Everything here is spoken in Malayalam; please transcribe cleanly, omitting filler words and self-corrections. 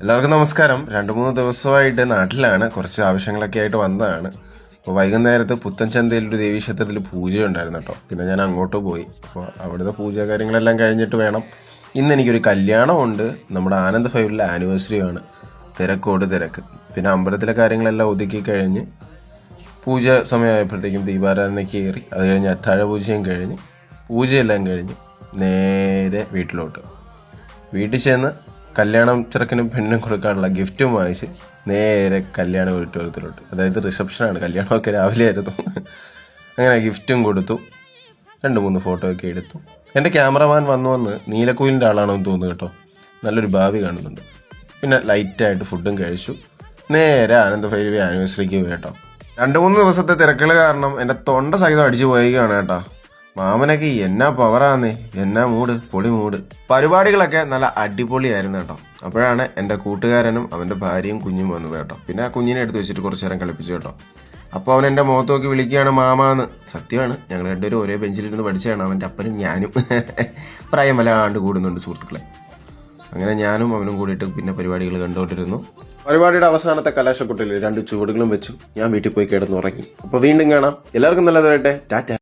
എല്ലാവർക്കും നമസ്കാരം. 2-3 ദിവസമായിട്ട് നാട്ടിലാണ്, കുറച്ച് ആവശ്യങ്ങളൊക്കെ ആയിട്ട് വന്നതാണ്. അപ്പോൾ വൈകുന്നേരത്ത് പുത്തൻചന്തയിൽ ഒരു ദേവീക്ഷേത്രത്തിൽ പൂജ ഉണ്ടായിരുന്നു കേട്ടോ. പിന്നെ ഞാൻ അങ്ങോട്ട് പോയി. അപ്പോൾ അവിടുത്തെ പൂജ കാര്യങ്ങളെല്ലാം കഴിഞ്ഞിട്ട് വേണം. ഇന്ന് എനിക്കൊരു കല്യാണമുണ്ട്. നമ്മുടെ ആനന്ദ് ഫൈവിലെ ആനിവേഴ്സറിയാണ്. തിരക്കോട് തിരക്ക്. പിന്നെ അമ്പലത്തിലെ കാര്യങ്ങളെല്ലാം ഒതുക്കി കഴിഞ്ഞ് പൂജ സമയമായപ്പോഴത്തേക്കും ദീപാരാധനയ്ക്ക് കയറി. അത് കഴിഞ്ഞ് അത്താഴ പൂജയും കഴിഞ്ഞ് പൂജയെല്ലാം കഴിഞ്ഞ് നേരെ വീട്ടിൽ ചെന്ന് കല്യാണം ചെറുക്കനും പെണ്ണിനും കൊടുക്കാനുള്ള ഗിഫ്റ്റും വാങ്ങിച്ച് നേരെ കല്യാണ വീട്ടുകാരത്തിലോട്ട്, അതായത് റിസപ്ഷനാണ്. കല്യാണമൊക്കെ രാവിലെ ആയിരുന്നു. അങ്ങനെ ഗിഫ്റ്റും കൊടുത്തു, 2-3 ഫോട്ടോ ഒക്കെ എടുത്തു. എൻ്റെ ക്യാമറമാൻ വന്ന് നീലക്കുയിലിൻ്റെ ആളാണോ എന്ന് തോന്നുന്നു കേട്ടോ. നല്ലൊരു ഭാവി കാണുന്നുണ്ട്. പിന്നെ ലൈറ്റായിട്ട് ഫുഡും കഴിച്ചു. നേരെ ആനന്ദ് ഫൈവ് ആനിവേഴ്സറിക്ക് പോയി കേട്ടോ. 2-3 ദിവസത്തെ തിരക്കുകൾ കാരണം എൻ്റെ തൊണ്ട സഹിതം അടിച്ചു പോവുകയാണ് കേട്ടോ. മാമനൊക്കെ എന്നാ പവറാന്നേ, എന്നാ പൊളി മൂഡ്. പരിപാടികളൊക്കെ നല്ല അടിപൊളിയായിരുന്നു കേട്ടോ. അപ്പോഴാണ് എൻ്റെ കൂട്ടുകാരനും അവൻ്റെ ഭാര്യയും കുഞ്ഞും വന്നത് കേട്ടോ. പിന്നെ ആ കുഞ്ഞിനെ എടുത്ത് വെച്ചിട്ട് കുറച്ച് നേരം കളിപ്പിച്ചു കേട്ടോ. അപ്പോൾ അവൻ എൻ്റെ മുഖത്ത് നോക്കി വിളിക്കുകയാണ് മാമാന്ന്. സത്യമാണ്, ഞങ്ങൾ രണ്ടുപേരും ഒരേ ബെഞ്ചിലിരുന്ന് പഠിച്ചതാണ്, അവൻ്റെ അപ്പനും ഞാനും. പ്രായം വല്ലാണ്ട് കൂടുന്നുണ്ട് സുഹൃത്തുക്കളെ. അങ്ങനെ ഞാനും അവനും കൂടിയിട്ട് പിന്നെ പരിപാടികൾ കണ്ടുകൊണ്ടിരുന്നു. പരിപാടിയുടെ അവസാനത്തെ കലാശക്കൊട്ടിൽ 2 ചുവടുകളും വെച്ചു ഞാൻ വീട്ടിൽ പോയി കിടന്നുറങ്ങി. അപ്പോൾ വീണ്ടും കാണാം. എല്ലാവർക്കും നല്ലത് വരട്ടെ. ടാറ്റ.